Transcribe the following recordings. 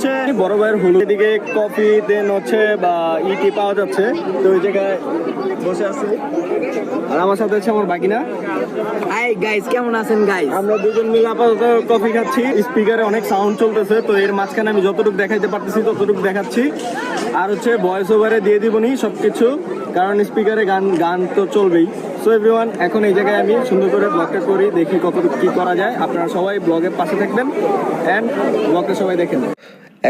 হচ্ছে বড় ভাইয়ের হলুদ, এদিকে কফি দেন হচ্ছে বা ইটি পাওয়া যাচ্ছে। তো ওই জায়গায় বসে আছি আর আমার সাথে হচ্ছে আমার বাকিনা। হাই গাইস, কেমন আছেন গাইস? আমরা দুজন মিলে আপাতত কফি খাচ্ছি। স্পিকারে অনেক সাউন্ড চলতেছে, তো এর মাঝখানে আমি যতটুকু দেখাইতে পারতেছি ততটুকু দেখাচ্ছি। আর হচ্ছে ভয়েস ওভারে দিয়ে দিবনি সবকিছু, কারণ স্পিকারে গান তো চলবেই। সো এভরিওয়ান, এখন এই জায়গায় আমি সুন্দর করে ব্লগটা করি, দেখি কতটুকু কি করা যায়। আপনারা সবাই ব্লগের পাশে থাকবেন অ্যান্ড ব্লগটা সবাই দেখেন।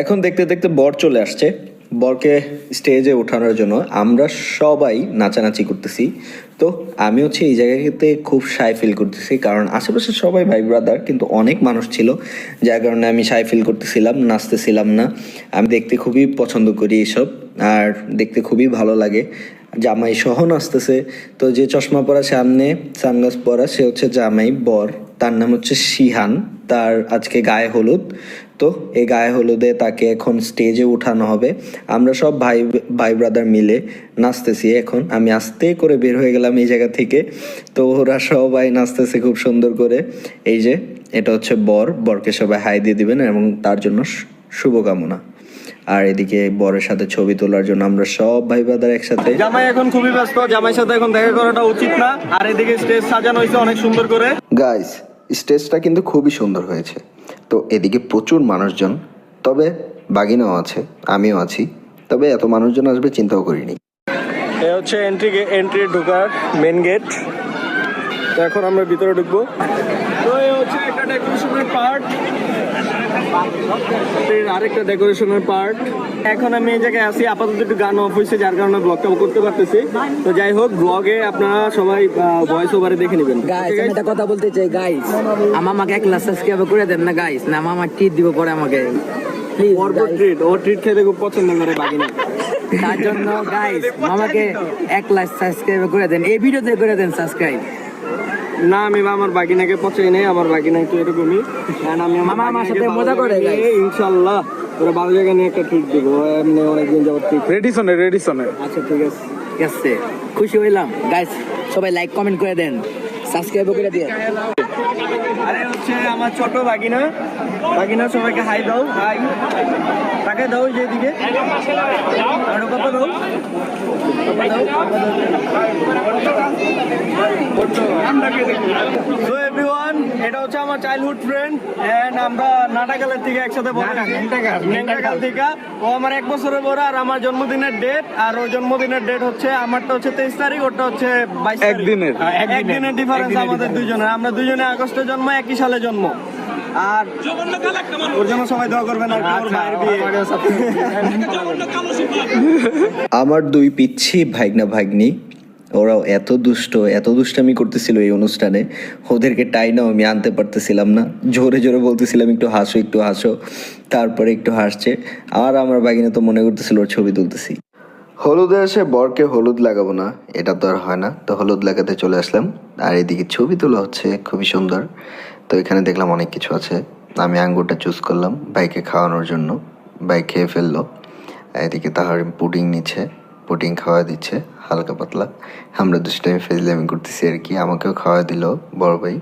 এখন দেখতে দেখতে বর চলে আসছে। বরকে স্টেজে ওঠানোর জন্য আমরা সবাই নাচানাচি করতেছি। তো আমি হচ্ছে এই জায়গাতে খুব শাই ফিল করতেছি, কারণ আশেপাশে সবাই ভাই ব্রাদার, কিন্তু অনেক মানুষ ছিল, যার কারণে আমি শাই ফিল করতেছিলাম, নাচতেছিলাম না। আমি দেখতে খুবই পছন্দ করি এসব, আর দেখতে খুবই ভালো লাগে। জামাই সহ নাচতেছে। তো যে চশমা পরা সামনে সানগ্লাস পরা, সে হচ্ছে জামাই, বর, তার নাম হচ্ছে শিহান। তার আজকে গায়ে হলুদ। তো এই গায়ে হলুদে তাকে এখন স্টেজে উঠানো হবে। আমরা সব ভাই ব্রাদার মিলে নাচতেছি। এখন আমি আস্তে করে বের হয়ে গেলাম এই জায়গা থেকে। তো ওরা সবাই নাচতেছে খুব সুন্দর করে। এই যে এটা হচ্ছে বরকে সবাই হাই দিয়ে দিবেন এবং তার জন্য শুভকামনা। আর এদিকে বরের সাথে ছবি তোলার জন্য আমরা সব ভাই ব্রাদার একসাথে। জামাই এখন খুবই ব্যস্ত, জামাইয়ের সাথে এখন দেখা করাটা উচিত না। আর এদিকে স্টেজ সাজানো হয়েছে অনেক সুন্দর করে। গাইস, স্টেজটা কিন্তু খুবই সুন্দর হয়েছে। তো এদিকে প্রচুর মানুষজন, তবে বাগিনাও আছে, আমিও আছি, তবে এত মানুষজন আসবে চিন্তাও করিনি। এ হচ্ছে এন্ট্রি ঢোকার মেন গেট। তো এখন আমরা ভিতরে ঢুকবো। তো এই হচ্ছে একটা ডেকোরেশনের পার্ট, আরেকটা ডেকোরেশনের পার্ট। এখন আমি এই জায়গায় আছি, আপাতত একটু গান অফ হয়েছে, যার কারণে ব্লগটা করতে পারতেছি। তো যাই হোক, ব্লগে আপনারা সবাই ভয়েস ওভারে দেখে নেবেন। গাইস, আমি একটা কথা বলতে চাই গাইস, আমাকে এক লাখ সাবস্ক্রাইব করে দেন না গাইস, না মামা ট্রিট দিব পরে আমাকে প্লিজ। ও ট্রিট খেতে খুব পছন্দ করে বাগিনা, তার জন্য গাইস মামাকে 1 লাখ সাবস্ক্রাইব করে দেন, এই ভিডিওতে করে দেন সাবস্ক্রাইব। না, আমি আমার বাগিনাকে পছন্দ নেই, আমার বাগিনা একটু এরকমই। আমি মামা আমার সাথে মজা করে ইনশাল্লাহ ওরা ভালো জায়গা নিয়ে একটা ট্রিট দিব। এমনি অনেকদিন যাবত রেডিসনে। আচ্ছা ঠিক আছে, ঠিক আছে, খুশি হইলাম গাইস। সবাই লাইক কমেন্ট করে দেন, সাবস্ক্রাইব করে দিয়ে। আরে হচ্ছে আমার ছোট বাগিনা, সবাইকে হাই দাও, হাই তাকে দাও যেদিকে আর কত দাও। So everyone, এটা হচ্ছে আমার চাইল্ডহুড ফ্রেন্ড এন্ড আমরা নাটাকালের থেকে একসাথে নেংটাকাল থেকে। ও আমার 1 বছরের বড়, আর আমার জন্মদিনের ডেট, আর ওর জন্মদিনের ডেট হচ্ছে আমারটা হচ্ছে 23 তারিখ, ওরটা হচ্ছে 22 তারিখ। একদিনের ডিফারেন্স আমাদের দুজনের। আমরা দুজনে আগস্টে জন্ম, একই সালে জন্ম। আর ওর জন্য সবাই দোয়া করবেন। আর ওর ভাইয়ের বিয়ে। আমার 2 পিচ্ছি ভাগ্নি, ওরাও এত দুষ্টামি করতেছিল এই অনুষ্ঠানে। ওদেরকে টাইনাও আমি আনতে পারতেছিলাম না, জোরে জোরে বলতেছিলাম একটু হাসো, তারপরে একটু হাসছে। আর আমার বাগিনা তো মনে করতেছিল ওর ছবি তুলতেছি। হলুদে এসে বরকে হলুদ লাগাবো না, এটা তো আর হয় না। তো হলুদ লাগাতে চলে আসলাম, আর এদিকে ছবি তোলা হচ্ছে খুবই সুন্দর। তো এখানে দেখলাম অনেক কিছু আছে। আমি আঙ্গুরটা চুজ করলাম বাইকে খাওয়ানোর জন্য, বাইক খেয়ে ফেললো। এদিকে তাহার পুডিং নিচ্ছে, পুডিং খাওয়া দিচ্ছে হালকা পাতলা। আমরা দুষ্টাইম ফেজলামি করতেছি আর কি। আমাকেও খাওয়া দিল বড় ভাই,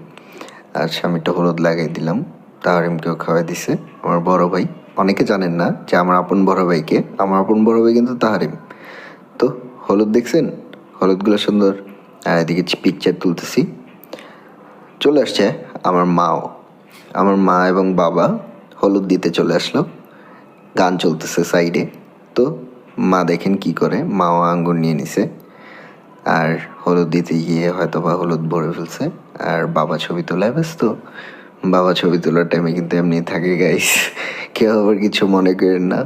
আর স্বামীটা হলুদ লাগাই দিলাম। তাহারিমকেও খাওয়া দিছে আমার বড় ভাই। অনেকে জানেন না যে আমার আপন বড় ভাইকে, আমার আপন বড় ভাই কিন্তু তাহারিম। তো হলুদ দেখছেন, হলুদগুলো সুন্দর। আর এদিকে পিকচার তুলতেছি। চলে আসছে আমার মা এবং বাবা হলুদ দিতে চলে আসলো। গান চলতেছে সাইডে। তো মা দেখেন কি করে, মাও আঙ্গুর নিয়ে নিছে, আর হলুদ দিতে গিয়ে হয়তো বা হলুদ ভরে ফেলছে। আর বাবা ছবি তোলায় ব্যস্ত। বাবা ছবি তোলার টাইমে কিন্তু এমনি থাকে গাইস, কেউ আবার কিছু মনে করেন না।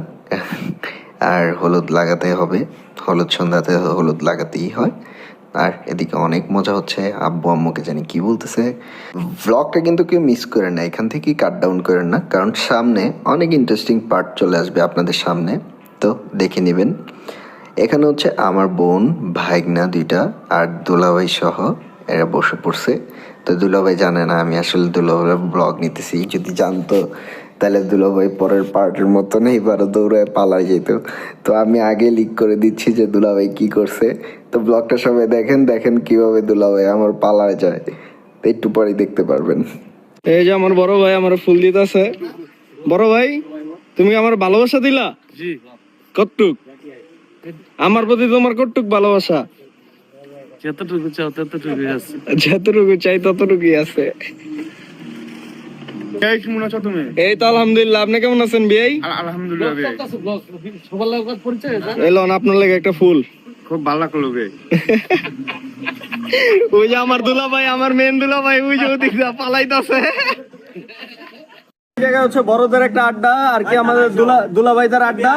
আর হলুদ লাগাতে হবে, হলুদ সন্ধ্যাতে হলুদ লাগাতেই হয়। আর এদিকে অনেক মজা হচ্ছে, আব্বু আম্মুকে জানি কি বলতেছে। ভ্লগটা কিন্তু কেউ মিস করেন না, এখান থেকেই কাট ডাউন করেন না, কারণ সামনে অনেক ইন্টারেস্টিং পার্ট চলে আসবে আপনাদের সামনে। তো দেখে নেবেন। এখানে হচ্ছে আমার বোন, ভাইগনা 2টা আর দুলাভাই সহ এরা বসে পড়ছে। তো দুলাভাই জানে না আমি আসলে দুলাভাইয়ের ব্লগ নিতেছি। যদি জানতো তাহলে দুলাভাই পরের পার্টের মতন এইবারও দৌড়ায় পালা যেত। তো আমি আগে লিক করে দিচ্ছি যে দুলাভাই কি করছে। তো ব্লগটা সবাই দেখেন কিভাবে দুলাভাই আমার পালায় যায়। তো একটু পরেই দেখতে পারবেন। এই যে আমার বড় ভাই আমার ফুল দিতেছে। বড় ভাই তুমি আমার ভালোবাসা দিলা? জি। কতটুক? আমার প্রতি তোমার কতটুক ভালোবাসা? যতটুকু চাও ততটুকুই আছে। যতটুকু চাই ততটুকুই আছে। কেমন আছো তুমি? এই তো আলহামদুলিল্লাহ। আপনি কেমন আছেন ভাই? আলহামদুলিল্লাহ ভাই। এলন আপনার লাগে একটা ফুল। খুব ভালো লাগলো ভাই। ওই যে আমার দুলা ভাই, আমার মেন দুলা ভাই, ওই যে ওদিকে পালাইতাছে। জায়গা হচ্ছে বড়দের একটা আড্ডা আর কি, আমাদের দুলা ভাইদের আড্ডা।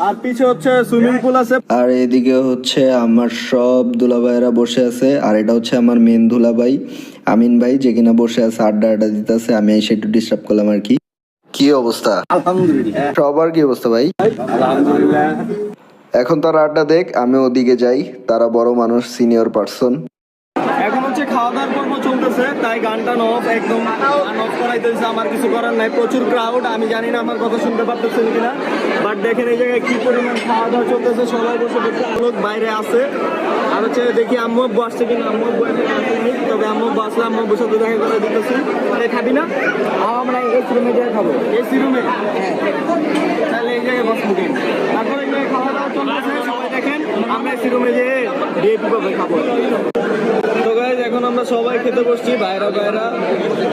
আর পিছে হচ্ছে সুইমিং পুল আছে। আর এদিকে হচ্ছে আমার সব দুলাভাইরা বসে আছে, আর এটা হচ্ছে আমার মেন দুলাভাই আমিন ভাই, যে কিনা বসে আছে আড্ডা দিতেছে। আমি এসে একটু ডিস্টার্ব করলাম আর কি। কি অবস্থা? আলহামদুলিল্লাহ। সবার কি অবস্থা ভাই? আলহামদুলিল্লাহ। এখন তারা আড্ডা দেখ, আমি ওদিকে যাই। তারা বড় মানুষ, সিনিয়র পার্সন। এখন হচ্ছে খাওয়া দাওয়ার পর্ব চলতেছে, তাই গানটা অফ, একদম অফ করাইতেছে। আমার কিছু করার নাই, প্রচুর ক্রাউড। আমি জানি না আমার কথা শুনতে পারতেছেন কিনা, বাট দেখেন এই জায়গায় কি পরিমাণ খাওয়া দাওয়া চলতেছে। সবাই বসে বসে, লোক বাইরে আছে। আর হচ্ছে দেখি আম্মু আব্বু আসছে কিনা। আম্মু আব্বু এখন আসেনি, তবে আম্মু আব্বু আসলে আম্মু আব্বুর সাথে দেখা করে দিতেছি। খাবি না? আমরা এসি রুমে যাই খাবো। এসি রুমে? তাহলে এই জায়গায় বসবো কেন? তারপরে এই জায়গায় খাওয়া দাওয়া চলতেছে, সবাই দেখেন। আমরা এসি রুমে যেয়ে ডিএপি পাবে খাবো। তো গাইস, এখন আমরা সবাই খেতে বসছি।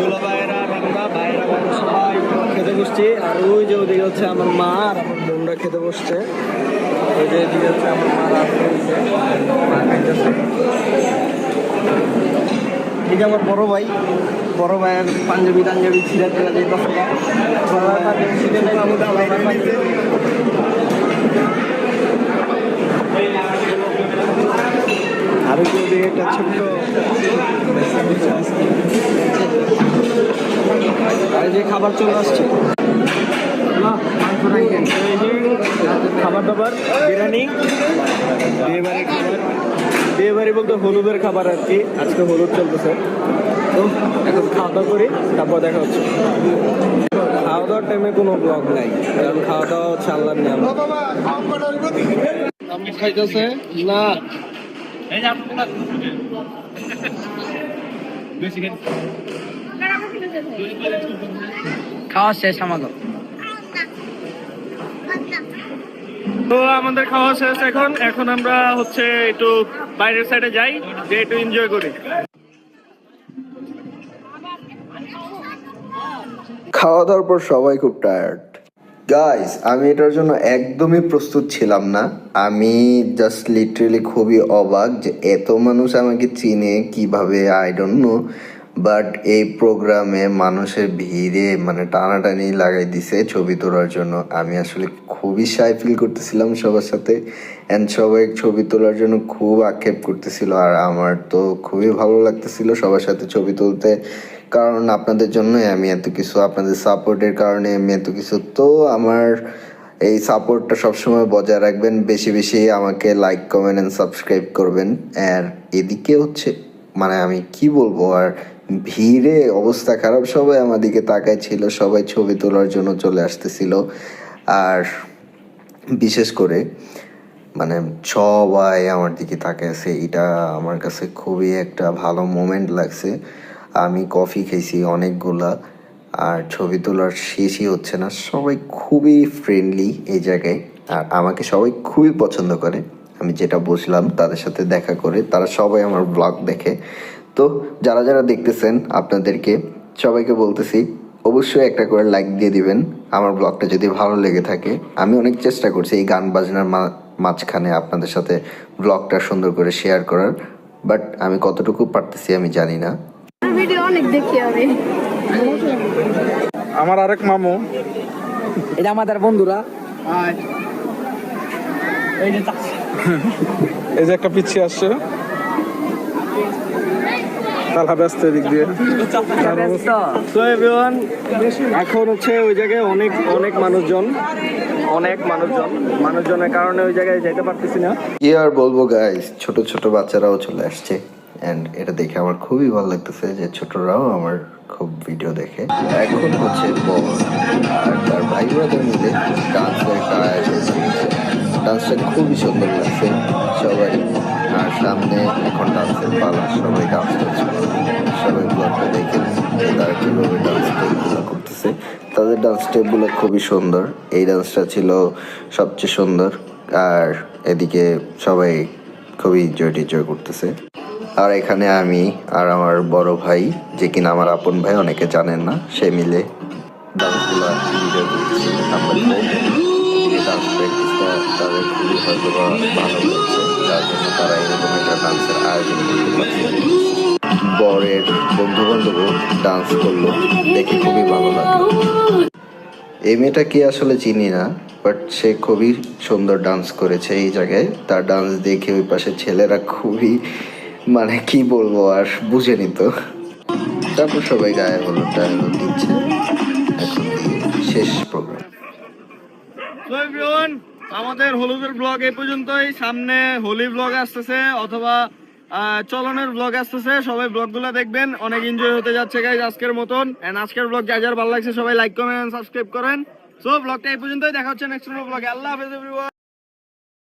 দুলা ভাইয়েরা, আমরা ভাইয়েরা সবাই খেতে বসছি। আর ওই যে ওদিকে হচ্ছে আমার মা আর আমার বোনরা খেতে বসছে। ওই যে এদিকে হচ্ছে আমার মা খাইতেছে। ঠিক আমার বড় ভাইয়ের পাঞ্জাবি ছিঁড়া টেরা যেতেছে। আরো যদি একটা ছোট্ট আর যে খাবার চলে আসছে, খাবার দাবার, বিরিয়ানি, বিয়ে বাড়ি বলতে হলুদের খাবার আর কি। আজকে হলুদ চলতেছে। তো এখন খাওয়া দাওয়া করি, তারপর দেখা হচ্ছে। খাওয়া দাওয়ার টাইমে কোনো ব্লগ নাই, কারণ খাওয়া দাওয়া হচ্ছে আল্লাহর নিয়ম। খাইতেছে না খাওয়া শেষ আমাদের। তো আমাদের খাওয়া শেষ। এখন আমরা হচ্ছে একটু বাইরের সাইডে যাই, যে একটু এনজয় করি। খাওয়া দাওয়ার পর সবাই খুব টায়ার্ড। গাইস, আমি এটার জন্য একদমই প্রস্তুত ছিলাম না। আমি জাস্ট লিটারেলি খুবই অবাক যে এত মানুষ আমাকে চিনে কিভাবে, আই ডোন্ট নো। বাট এই প্রোগ্রামে মানুষের ভিড়ে মানে টানাটানি লাগাই দিছে ছবি তোলার জন্য। আমি আসলে খুবই শাই ফিল করতেছিলাম সবার সাথে, অ্যান্ড সবাই ছবি তোলার জন্য খুব আক্ষেপ করতেছিল। আর আমার তো খুবই ভালো লাগতেছিল সবার সাথে ছবি তুলতে, কারণ আপনাদের জন্যই আমি এত কিছু, আপনাদের সাপোর্টের কারণে আমি এত কিছু। তো আমার এই সাপোর্টটা সবসময় বজায় রাখবেন, বেশি বেশি আমাকে লাইক, কমেন্ট অ্যান্ড সাবস্ক্রাইব করবেন। আর এদিকে হচ্ছে মানে আমি কি বলবো, আর ভিড়ে অবস্থা খারাপ। সবাই আমার দিকে তাকায় ছিল, সবাই ছবি তোলার জন্য চলে আসতেছিল। আর বিশেষ করে মানে সবাই আমার দিকে তাকিয়ে আছে, এটা আমার কাছে খুবই একটা ভালো মোমেন্ট লাগছে। আমি কফি খেয়েছি অনেকগুলা, আর ছবি তোলার শেষই হচ্ছে না। সবাই খুবই ফ্রেন্ডলি এই জায়গায়, আর আমাকে সবাই খুবই পছন্দ করে। আমি যেটা বুঝলাম তাদের সাথে দেখা করে, তারা সবাই আমার ব্লগ দেখে। তো যারা যারা দেখতেছেন আপনাদেরকে সবাইকে বলতেছি, অবশ্যই একটা করে লাইক দিয়ে দিবেন আমার ব্লগটা যদি ভালো লেগে থাকে। আমি অনেক চেষ্টা করছি এই গান বাজনার মাঝখানে আপনাদের সাথে ব্লগটা সুন্দর করে শেয়ার করার, বাট আমি কতটুকু পারতেছি আমি জানি না। ভিডিও অনেক দেখি আমি। আমার আরেক মামু, এটা আমাদের বন্ধুরা। এই যে একটা পিছিয়ে আসছে, তালা ব্যস্ত এদিক দিয়ে। তো এভরিওয়ান, এখন হচ্ছে ওই জায়গায় অনেক মানুষজনের কারণে ওই জায়গায় যেতে পারতেছি না। কি আর বলবো গাইস, ছোট ছোট বাচ্চারাও চলে আসছে, অ্যান্ড এটা দেখে আমার খুবই ভালো লাগতেছে যে ছোটরাও আমার খুব ভিডিও দেখে। এখন হচ্ছে বল আর তার ভাই ব্রাদার মিলে ডান্সের একটা আয়োজন করেছে। ডান্সটা খুবই সুন্দর লাগছে সবাই। আর সামনে এখন ডান্সের পালা, সবাই ডান্স সবাই ব্লগটা দেখে তারা কীভাবে ডান্স স্টেপগুলো করতেছে। তাদের ডান্স স্টেপগুলো খুবই সুন্দর, এই ডান্সটা ছিল সবচেয়ে সুন্দর। আর এদিকে সবাই খুবই এনজয় করতেছে। আর এখানে আমি আর আমার বড় ভাই, যে কিনা আমার আপন ভাই, অনেকে জানেন না, সে মিলে ডান্সগুলো এনজয় করতেছে। আমরা এই ডান্স প্র্যাকটিসটা তাদের খুবই হয়তো বা ভালো হয়েছে, যার জন্য তারা এরকম একটা ডান্সের আয়োজন করতে পারছে। বরের বন্ধু বান্ধবও ডান্স করলো, দেখে খুবই ভালো লাগলো। এই মেয়েটাকে আসলে চিনি না, বাট সে খুবই সুন্দর ডান্স করেছে এই জায়গায়। তার ডান্স দেখে ওই পাশে ছেলেরা খুবই, মানে কি বলবো আর বুঝে নিত। তারপর সবাই গায়ে হলুদ দিচ্ছে। এখন শেষ প্রোগ্রাম। তো এভরিওয়ান, আমাদের হলুদের ব্লগ এই পর্যন্তই। সামনে হোলি ব্লগ আসতেছে অথবা চলনের ব্লগ আসতেছে, সবাই ব্লগগুলো দেখবেন। অনেক এনজয় হতে যাচ্ছে গাইজ আজকের মতন। এন্ড আজকের ব্লগ যার ভালো লাগছে সবাই লাইক কমেন্ট সাবস্ক্রাইব করেন। সো ব্লগটা এই পর্যন্তই, দেখা হচ্ছে নেক্সট ব্লগে। আল্লাহ হাফেজ এভরিওয়ান।